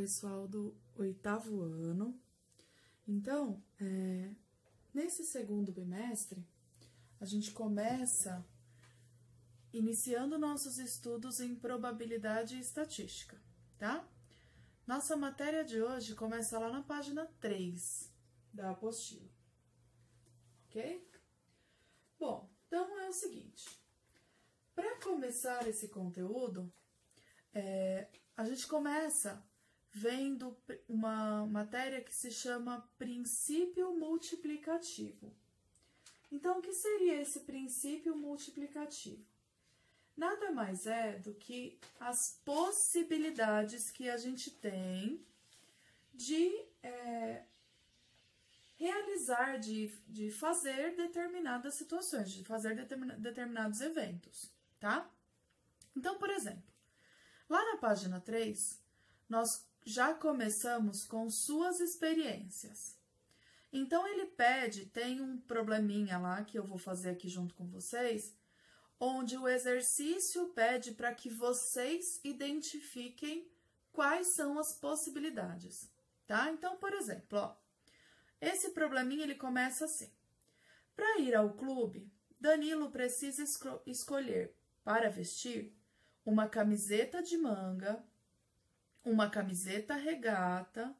pessoal do 8º ano. Então, nesse segundo bimestre, a gente começa iniciando nossos estudos em probabilidade e estatística, tá? Nossa matéria de hoje começa lá na página 3 da apostila, ok? Bom, então é o seguinte, para começar esse conteúdo, a gente começa vendo uma matéria que se chama princípio multiplicativo. Então, o que seria esse princípio multiplicativo? Nada mais é do que as possibilidades que a gente tem de realizar, de fazer determinadas situações, de fazer determinados eventos, tá? Então, por exemplo, lá na página 3, nós já começamos com suas experiências. Então, ele pede, tem um probleminha lá que eu vou fazer aqui junto com vocês, onde o exercício pede para que vocês identifiquem quais são as possibilidades, tá? Então, por exemplo, ó, esse probleminha ele começa assim. Para ir ao clube, Danilo precisa escolher para vestir uma camiseta de manga, uma camiseta regata,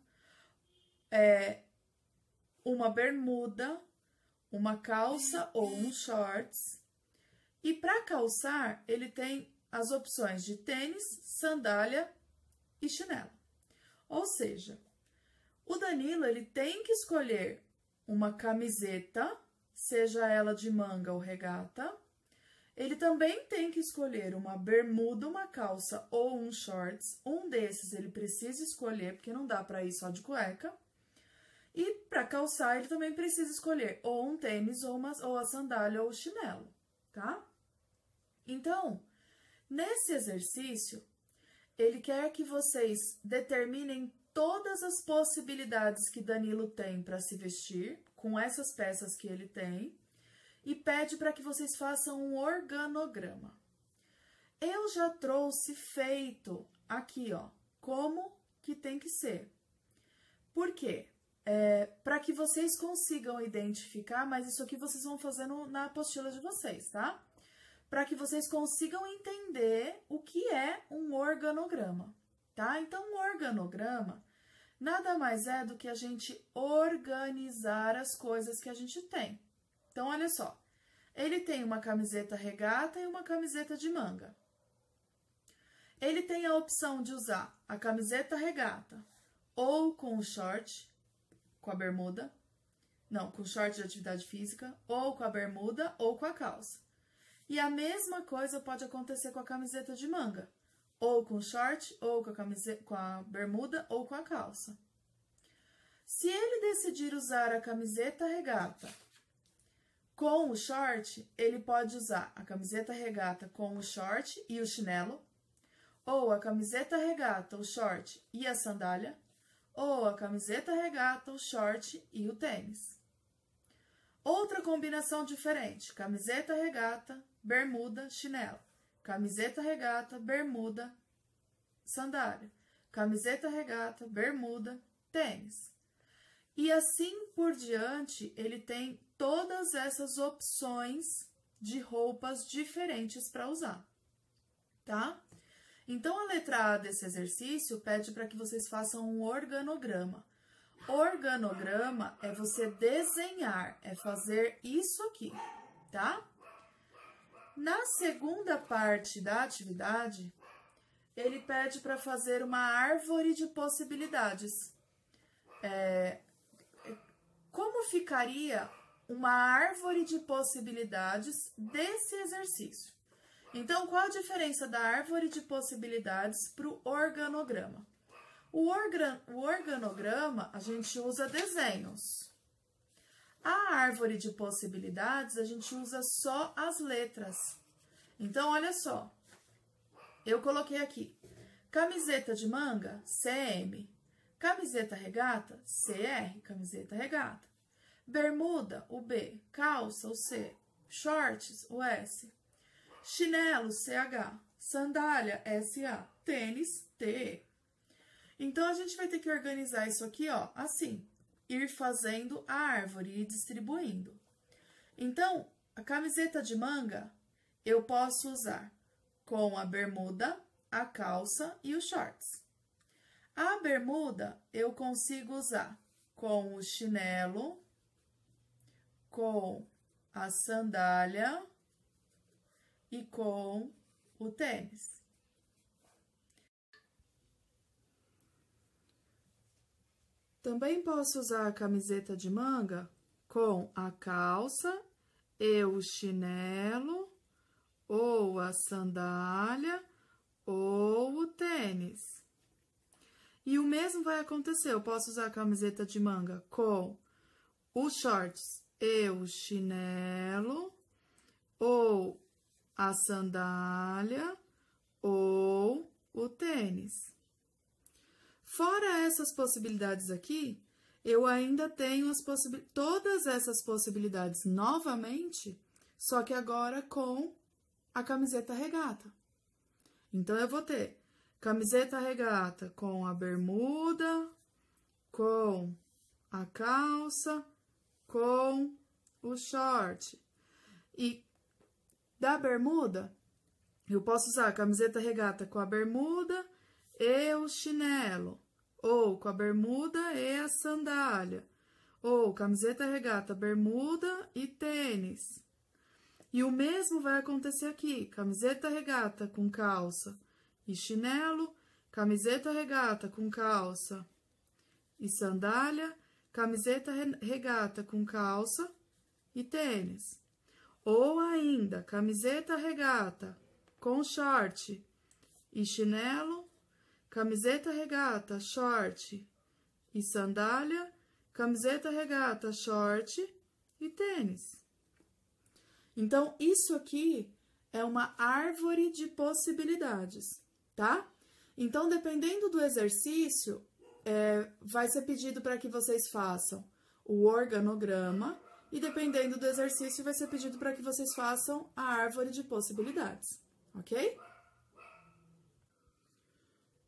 uma bermuda, uma calça ou um shorts. E para calçar, ele tem as opções de tênis, sandália e chinelo. Ou seja, o Danilo ele tem que escolher uma camiseta, seja ela de manga ou regata. Ele também tem que escolher uma bermuda, uma calça ou um shorts. Um desses ele precisa escolher, porque não dá para ir só de cueca. E para calçar, ele também precisa escolher ou um tênis, ou a sandália ou o chinelo, tá? Então, nesse exercício, ele quer que vocês determinem todas as possibilidades que Danilo tem para se vestir, com essas peças que ele tem, e pede para que vocês façam um organograma. Eu já trouxe feito aqui, ó, como que tem que ser. Por quê? Para que vocês consigam identificar, mas isso aqui vocês vão fazer na apostila de vocês, tá? Para que vocês consigam entender o que é um organograma, tá? Então, um organograma nada mais é do que a gente organizar as coisas que a gente tem. Então, olha só, ele tem uma camiseta regata e uma camiseta de manga. Ele tem a opção de usar a camiseta regata ou com o short, com a bermuda, não, com o short de atividade física, ou com a bermuda ou com a calça. E a mesma coisa pode acontecer com a camiseta de manga, ou com o short, ou com a bermuda ou com a calça. Se ele decidir usar a camiseta regata com o short, ele pode usar a camiseta regata com o short e o chinelo, ou a camiseta regata, o short e a sandália, ou a camiseta regata, o short e o tênis. Outra combinação diferente, camiseta regata, bermuda, chinelo. Camiseta regata, bermuda, sandália. Camiseta regata, bermuda, tênis. E assim por diante, ele tem todas essas opções de roupas diferentes para usar, tá? Então, a letra A desse exercício pede para que vocês façam um organograma. Organograma é você desenhar, é fazer isso aqui, tá? Na segunda parte da atividade, ele pede para fazer uma árvore de possibilidades. Como ficaria uma árvore de possibilidades desse exercício? Então, qual a diferença da árvore de possibilidades para o organograma? O organograma, a gente usa desenhos. A árvore de possibilidades, a gente usa só as letras. Então, olha só. Eu coloquei aqui. Camiseta de manga, CM. Camiseta regata, CR, camiseta regata. Bermuda, o B. Calça, o C. Shorts, o S. Chinelo, CH. Sandália, SA. Tênis, TE. Então, a gente vai ter que organizar isso aqui, ó, assim. Ir fazendo a árvore e distribuindo. Então, a camiseta de manga eu posso usar com a bermuda, a calça e os shorts. A bermuda eu consigo usar com o chinelo, com a sandália e com o tênis. Também posso usar a camiseta de manga com a calça e o chinelo, ou a sandália, ou o tênis. E o mesmo vai acontecer, eu posso usar a camiseta de manga com os shorts e o chinelo, ou a sandália, ou o tênis. Fora essas possibilidades aqui, eu ainda tenho todas essas possibilidades novamente, só que agora com a camiseta regata. Então, eu vou ter camiseta regata com a bermuda, com a calça, com o short. E da bermuda, eu posso usar a camiseta regata com a bermuda e o chinelo, ou com a bermuda e a sandália, ou camiseta regata, bermuda e tênis. E o mesmo vai acontecer aqui, camiseta regata com calça e chinelo, camiseta regata com calça e sandália, camiseta regata com calça e tênis. Ou ainda, camiseta regata com short e chinelo, camiseta regata, short e sandália, camiseta regata, short e tênis. Então, isso aqui é uma árvore de possibilidades, tá? Então, dependendo do exercício, vai ser pedido para que vocês façam o organograma e, dependendo do exercício, vai ser pedido para que vocês façam a árvore de possibilidades, ok?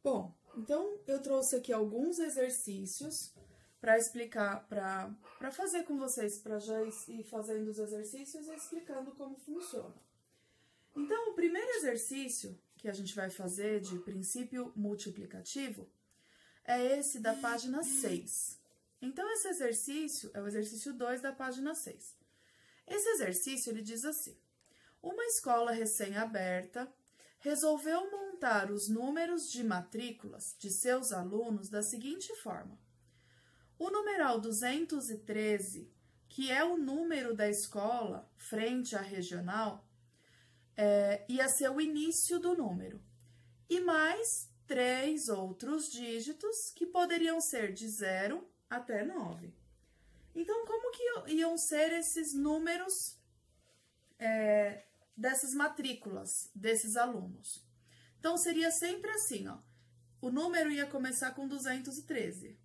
Bom, então eu trouxe aqui alguns exercícios para explicar, para fazer com vocês, para já ir fazendo os exercícios e explicando como funciona. Então, o primeiro exercício que a gente vai fazer de princípio multiplicativo é esse da página 6. Então, esse exercício é o exercício 2 da página 6. Esse exercício, ele diz assim: uma escola recém-aberta resolveu montar os números de matrículas de seus alunos da seguinte forma. O numeral 213, que é o número da escola frente à regional, ia ser o início do número. E mais 3 outros dígitos que poderiam ser de 0 até 9. Então, como que iam ser esses números dessas matrículas desses alunos? Então, seria sempre assim, ó. O número ia começar com 213.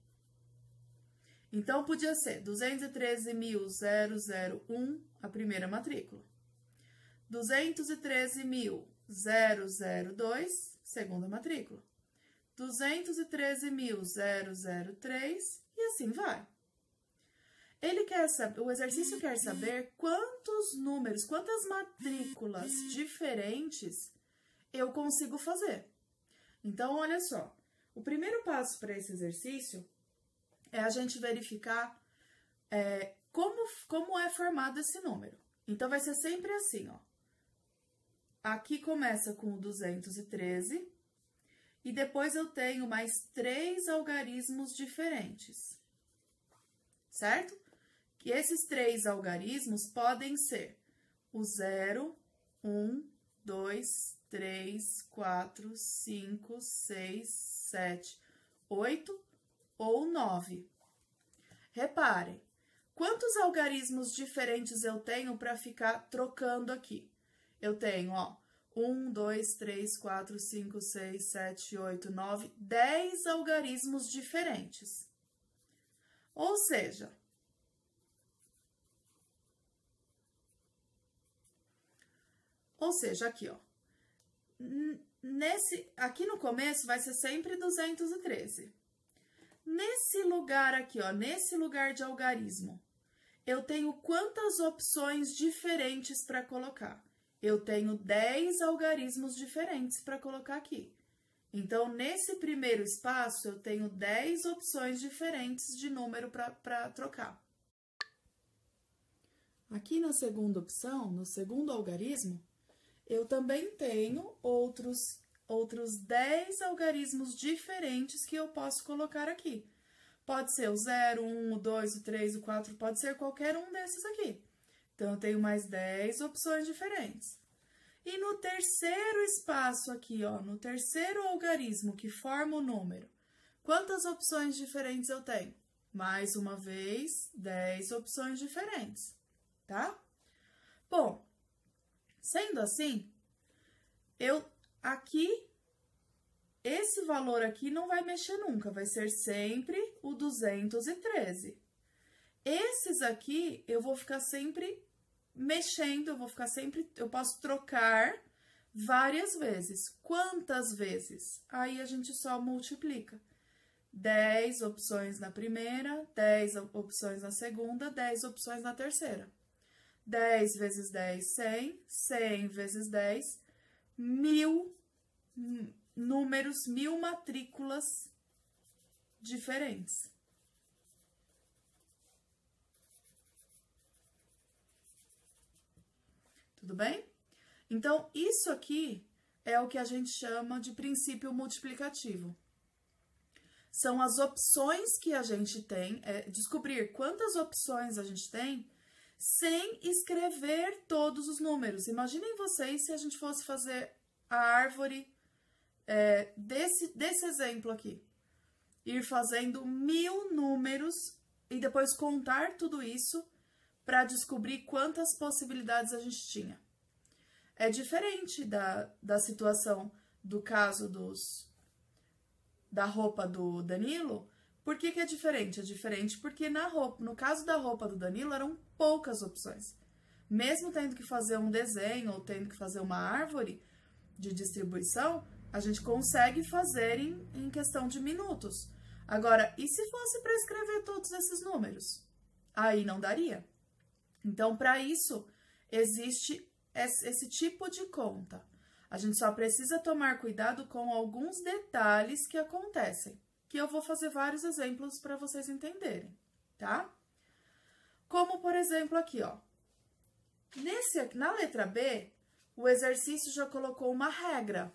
Então, podia ser 213.001, a primeira matrícula. 213.002, segunda matrícula. 213.003 e assim vai. O exercício quer saber quantos números, quantas matrículas diferentes eu consigo fazer. Então, olha só. O primeiro passo para esse exercício é a gente verificar como é formado esse número. Então, vai ser sempre assim, ó. Aqui começa com o 213 e depois eu tenho mais 3 algarismos diferentes, certo? Que esses 3 algarismos podem ser o 0, 1, 2, 3, 4, 5, 6, 7, 8 ou 9. Reparem, quantos algarismos diferentes eu tenho para ficar trocando aqui? Eu tenho, ó, 1, 2, 3, 4, 5, 6, 7, 8, 9, 10 algarismos diferentes. Ou seja, aqui, ó, aqui no começo vai ser sempre 213. nesse lugar aqui, ó, nesse lugar de algarismo, eu tenho quantas opções diferentes para colocar? Eu tenho 10 algarismos diferentes para colocar aqui. Então, nesse primeiro espaço, eu tenho 10 opções diferentes de número para trocar. Aqui na segunda opção, no segundo algarismo, eu também tenho outros 10 algarismos diferentes que eu posso colocar aqui. Pode ser o 0, 1, o 2, o 3, o 4, pode ser qualquer um desses aqui. Então, eu tenho mais 10 opções diferentes. E no terceiro espaço aqui, ó, no terceiro algarismo que forma o número, quantas opções diferentes eu tenho? Mais uma vez, 10 opções diferentes, tá? Bom, sendo assim, esse valor aqui não vai mexer nunca, vai ser sempre o 213. Esses aqui, eu vou ficar sempre mexendo, eu posso trocar várias vezes. Quantas vezes? Aí a gente só multiplica. 10 opções na primeira, 10 opções na segunda, 10 opções na terceira. 10 vezes 10, 100. 100 vezes 10, 1000 números, 1000 matrículas diferentes. Tudo bem? Então, isso aqui é o que a gente chama de princípio multiplicativo. São as opções que a gente tem, descobrir quantas opções a gente tem sem escrever todos os números. Imaginem vocês se a gente fosse fazer a árvore desse exemplo aqui. Ir fazendo 1000 números e depois contar tudo isso para descobrir quantas possibilidades a gente tinha. É diferente da situação do caso da roupa do Danilo. Por que é diferente? É diferente porque no caso da roupa do Danilo eram poucas opções. Mesmo tendo que fazer um desenho ou tendo que fazer uma árvore de distribuição, a gente consegue fazer em questão de minutos. Agora, e se fosse para escrever todos esses números? Aí não daria. Então, para isso, existe esse tipo de conta. A gente só precisa tomar cuidado com alguns detalhes que acontecem, que eu vou fazer vários exemplos para vocês entenderem, tá? Como, por exemplo, aqui, ó. Na letra B, o exercício já colocou uma regra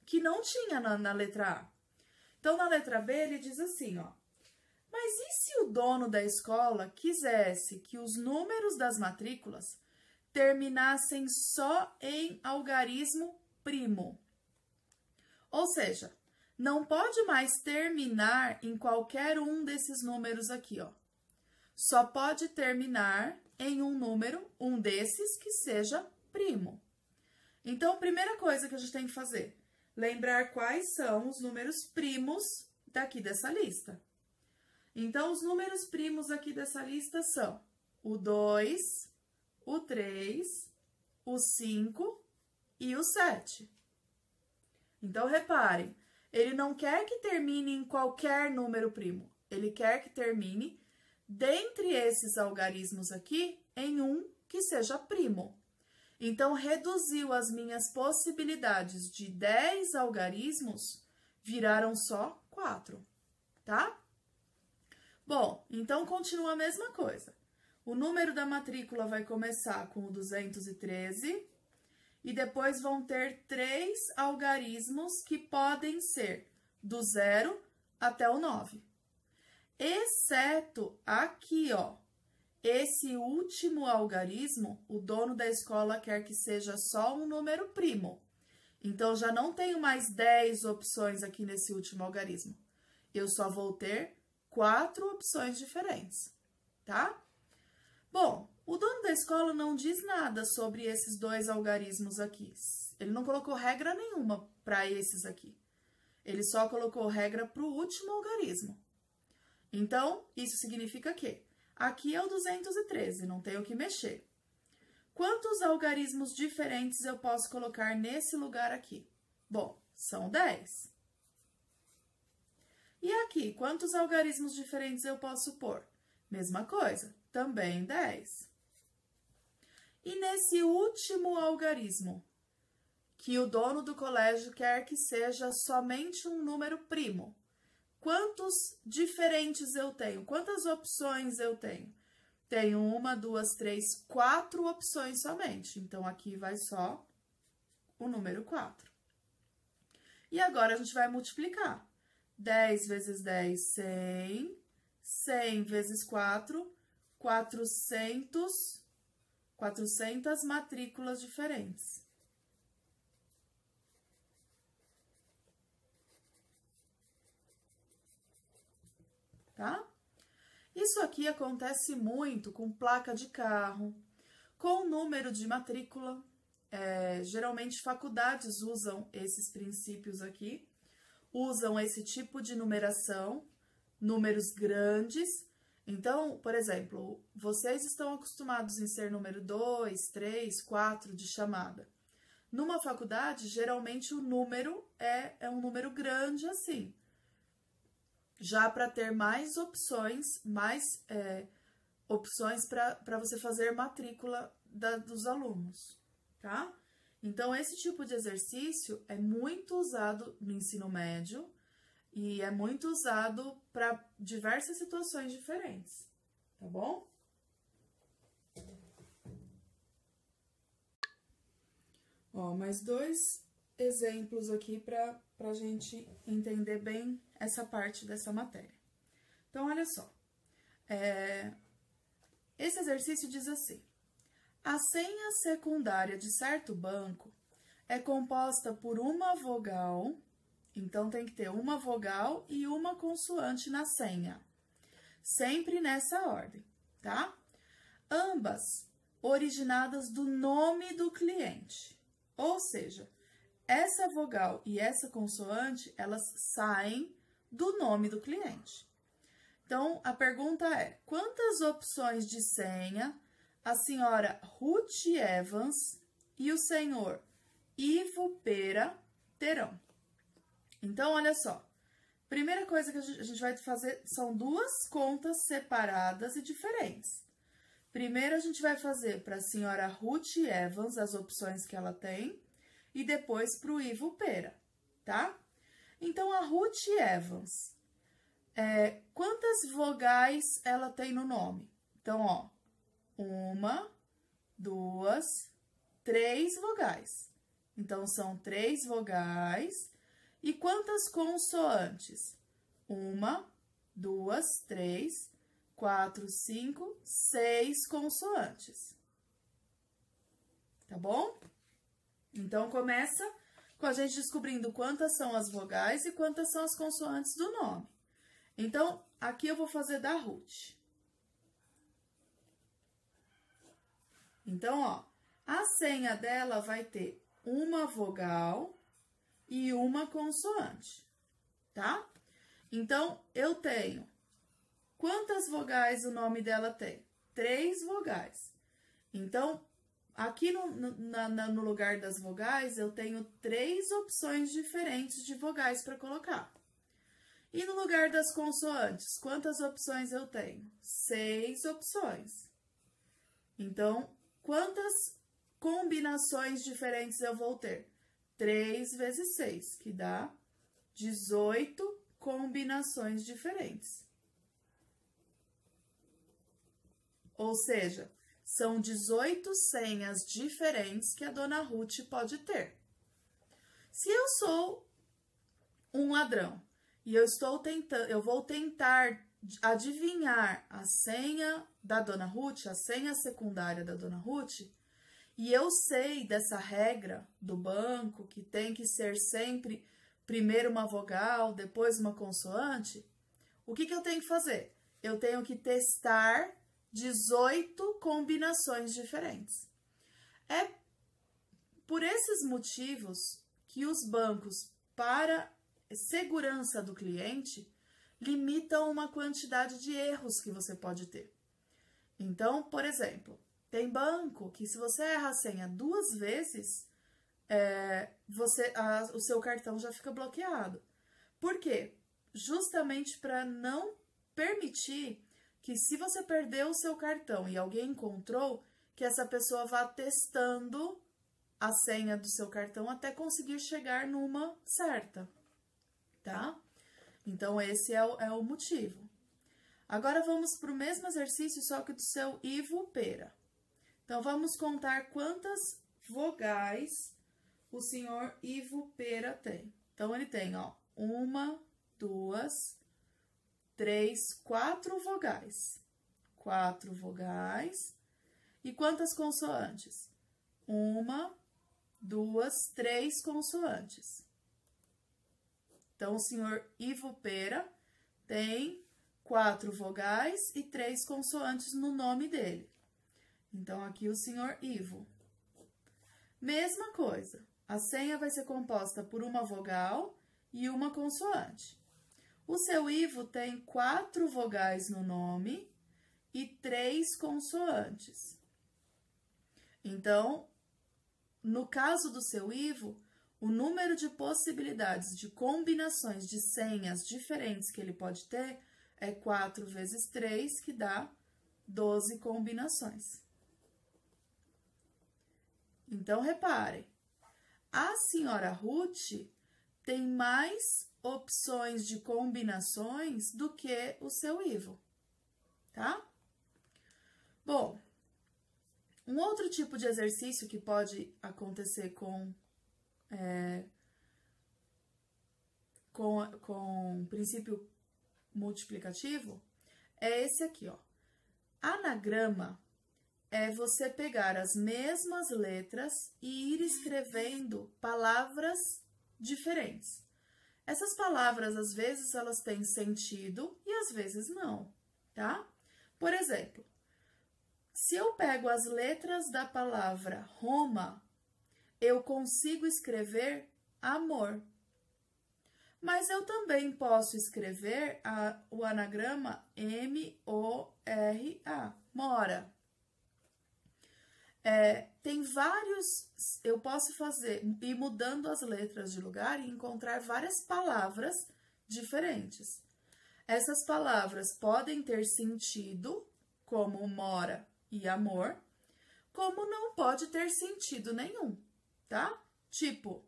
que não tinha na letra A. Então, na letra B, ele diz assim, ó. Mas e se o dono da escola quisesse que os números das matrículas terminassem só em algarismo primo? Ou seja, não pode mais terminar em qualquer um desses números aqui, ó. Só pode terminar em um número, um desses que seja primo. Então, a primeira coisa que a gente tem que fazer, lembrar quais são os números primos daqui dessa lista. Então, os números primos aqui dessa lista são o 2, o 3, o 5 e o 7. Então, reparem, ele não quer que termine em qualquer número primo. Ele quer que termine, dentre esses algarismos aqui, em um que seja primo. Então, reduziu as minhas possibilidades de 10 algarismos, viraram só 4, tá? Bom, então continua a mesma coisa. O número da matrícula vai começar com o 213 e depois vão ter 3 algarismos que podem ser do 0 até o 9. Exceto aqui, ó, esse último algarismo, o dono da escola quer que seja só um número primo. Então, já não tenho mais 10 opções aqui nesse último algarismo. Eu só vou ter 4 opções diferentes, tá? Bom, o dono da escola não diz nada sobre esses 2 algarismos aqui. Ele não colocou regra nenhuma para esses aqui. Ele só colocou regra para o último algarismo. Então, isso significa que aqui é o 213, não tenho o que mexer. Quantos algarismos diferentes eu posso colocar nesse lugar aqui? Bom, são 10. E aqui, quantos algarismos diferentes eu posso pôr? Mesma coisa, também 10. E nesse último algarismo, que o dono do colégio quer que seja somente um número primo, quantos diferentes eu tenho? Quantas opções eu tenho? Tenho 1, 2, 3, 4 opções somente. Então, aqui vai só o número 4. E agora, a gente vai multiplicar. 10 vezes 10, 100. 100 vezes 4, 400 matrículas diferentes. Tá? Isso aqui acontece muito com placa de carro, com número de matrícula. Geralmente, faculdades usam esses princípios aqui, usam esse tipo de numeração, números grandes. Então, por exemplo, vocês estão acostumados em ser número 2, 3, 4 de chamada. Numa faculdade, geralmente o número é um número grande assim, já para ter mais opções, para você fazer matrícula dos alunos, tá? Então, esse tipo de exercício é muito usado no ensino médio e é muito usado para diversas situações diferentes, tá bom? Ó, mais 2 exemplos aqui para a gente entender bem essa parte dessa matéria. Então, olha só. Esse exercício diz assim: a senha secundária de certo banco é composta por uma vogal, então tem que ter uma vogal e uma consoante na senha, sempre nessa ordem, tá? Ambas originadas do nome do cliente, ou seja, essa vogal e essa consoante, elas saem do nome do cliente. Então, a pergunta é: quantas opções de senha a senhora Ruth Evans e o senhor Ivo Pera terão? Então, olha só. Primeira coisa que a gente vai fazer são 2 contas separadas e diferentes. Primeiro, a gente vai fazer para a senhora Ruth Evans as opções que ela tem e depois para o Ivo Pera, tá? Então, a Ruth Evans, quantas vogais ela tem no nome? Então, ó, 1, 2, 3 vogais. Então, são 3 vogais. E quantas consoantes? 1, 2, 3, 4, 5, 6 consoantes. Tá bom? Então, começa com a gente descobrindo quantas são as vogais e quantas são as consoantes do nome. Então, aqui eu vou fazer da Ruth. Então, ó, a senha dela vai ter uma vogal e uma consoante, tá? Então, eu tenho quantas vogais o nome dela tem? 3 vogais. Então, aqui no lugar das vogais, eu tenho 3 opções diferentes de vogais para colocar. E no lugar das consoantes, quantas opções eu tenho? 6 opções. Então, quantas combinações diferentes eu vou ter? 3 vezes 6, que dá 18 combinações diferentes. Ou seja, são 18 senhas diferentes que a dona Ruth pode ter. Se eu sou um ladrão e eu vou tentar adivinhar a senha da dona Ruth, a senha secundária da dona Ruth, e eu sei dessa regra do banco, que tem que ser sempre primeiro uma vogal, depois uma consoante, o que eu tenho que fazer? Eu tenho que testar 18 combinações diferentes. É por esses motivos que os bancos, para segurança do cliente, limitam uma quantidade de erros que você pode ter. Então, por exemplo, tem banco que se você erra a senha 2 vezes, o seu cartão já fica bloqueado. Por quê? justamente para não permitir que, se você perdeu o seu cartão e alguém encontrou, que essa pessoa vá testando a senha do seu cartão até conseguir chegar numa certa, tá? Então, esse é o motivo. Agora, vamos para o mesmo exercício, só que do seu Ivo Pera. Então, vamos contar quantas vogais o senhor Ivo Pera tem. Então, ele tem, ó, 1, 2, 3, 4 vogais. 4 vogais. E quantas consoantes? 1, 2, 3 consoantes. Então, o senhor Ivo Pera tem 4 vogais e 3 consoantes no nome dele. Então, aqui o senhor Ivo. Mesma coisa, a senha vai ser composta por uma vogal e uma consoante. O seu Ivo tem 4 vogais no nome e 3 consoantes. Então, no caso do seu Ivo, o número de possibilidades de combinações de senhas diferentes que ele pode ter é 4 vezes 3, que dá 12 combinações. Então, reparem, a senhora Ruth tem mais opções de combinações do que o seu Ivo, tá? Bom, um outro tipo de exercício que pode acontecer com princípio multiplicativo é esse aqui, ó. Anagrama é você pegar as mesmas letras e ir escrevendo palavras diferentes. Essas palavras, às vezes, elas têm sentido e às vezes não, tá? Por exemplo, se eu pego as letras da palavra Roma, eu consigo escrever amor. Mas eu também posso escrever o anagrama M-O-R-A, mora. Tem vários, eu posso ir mudando as letras de lugar e encontrar várias palavras diferentes. Essas palavras podem ter sentido, como mora e amor, como não pode ter sentido nenhum, tá? Tipo,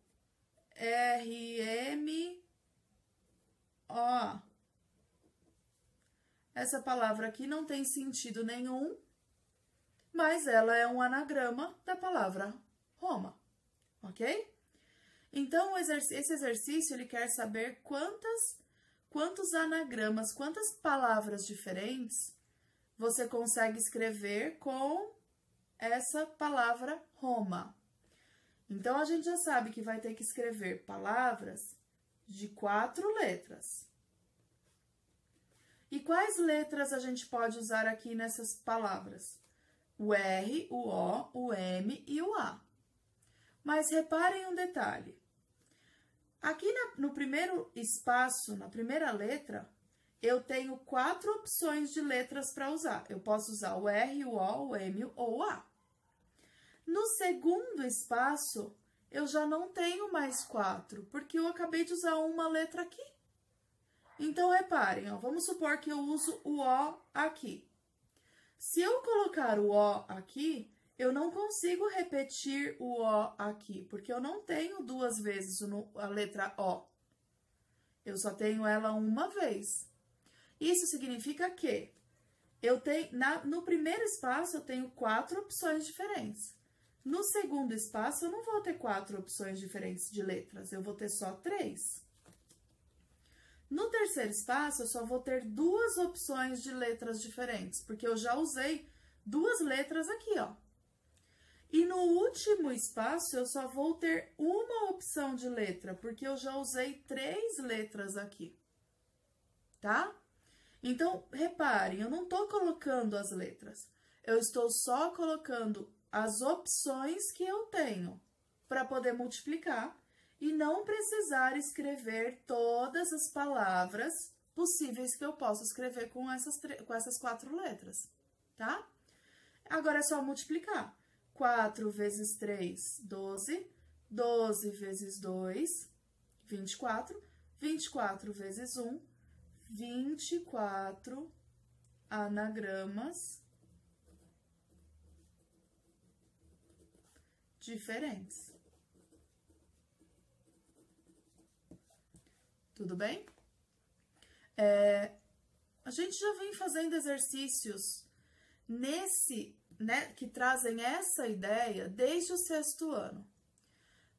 R-M-O. Essa palavra aqui não tem sentido nenhum, mas ela é um anagrama da palavra Roma, ok? Então, esse exercício, ele quer saber quantos anagramas, quantas palavras diferentes você consegue escrever com essa palavra Roma. Então, a gente já sabe que vai ter que escrever palavras de 4 letras. E quais letras a gente pode usar aqui nessas palavras? O R, o O, o M e o A. Mas reparem um detalhe. Aqui no primeiro espaço, na primeira letra, eu tenho 4 opções de letras para usar. Eu posso usar o R, o O, o M ou o A. No segundo espaço, eu já não tenho mais 4, porque eu acabei de usar uma letra aqui. Então, reparem, ó, vamos supor que eu uso o O aqui. Se eu colocar o O aqui, eu não consigo repetir o O aqui, porque eu não tenho 2 vezes a letra O. Eu só tenho ela uma vez. Isso significa que no primeiro espaço eu tenho 4 opções diferentes. No segundo espaço eu não vou ter 4 opções diferentes de letras, eu vou ter só 3. No terceiro espaço, eu só vou ter 2 opções de letras diferentes, porque eu já usei 2 letras aqui, ó. E no último espaço, eu só vou ter uma opção de letra, porque eu já usei 3 letras aqui, tá? Então, reparem, eu não tô colocando as letras, eu estou só colocando as opções que eu tenho para poder multiplicar e não precisar escrever todas as palavras possíveis que eu posso escrever com essas 4 letras, tá? Agora é só multiplicar. 4 vezes 3, 12. 12 vezes 2, 24. 24 vezes 1, 24 anagramas diferentes. Tudo bem? A gente já vem fazendo exercícios que trazem essa ideia desde o 6º ano.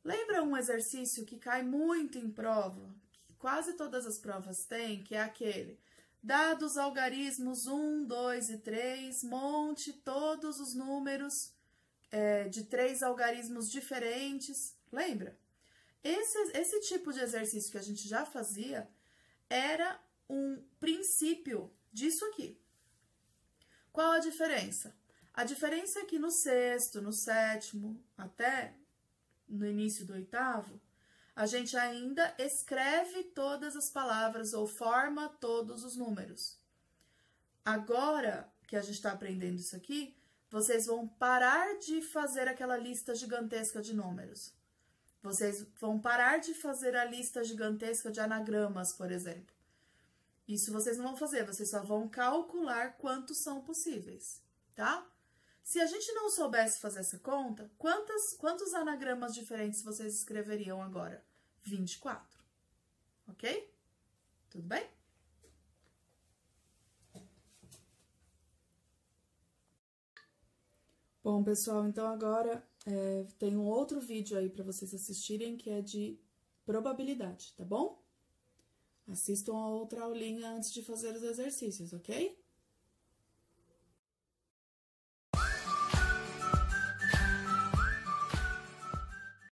Lembra um exercício que cai muito em prova, que quase todas as provas têm, que é aquele: dados algarismos 1, 2 e 3, monte todos os números de 3 algarismos diferentes. Lembra? Esse tipo de exercício que a gente já fazia era um princípio disso aqui. Qual a diferença? A diferença é que no 6º, no 7º, até no início do 8º, a gente ainda escreve todas as palavras ou forma todos os números. Agora que a gente está aprendendo isso aqui, vocês vão parar de fazer aquela lista gigantesca de números. Vocês vão parar de fazer a lista gigantesca de anagramas, por exemplo. Isso vocês não vão fazer, vocês só vão calcular quantos são possíveis, tá? Se a gente não soubesse fazer essa conta, quantos anagramas diferentes vocês escreveriam agora? 24, ok? Tudo bem? Bom, pessoal, então agora tem um outro vídeo aí para vocês assistirem que é de probabilidade, tá bom? Assistam a outra aulinha antes de fazer os exercícios, ok?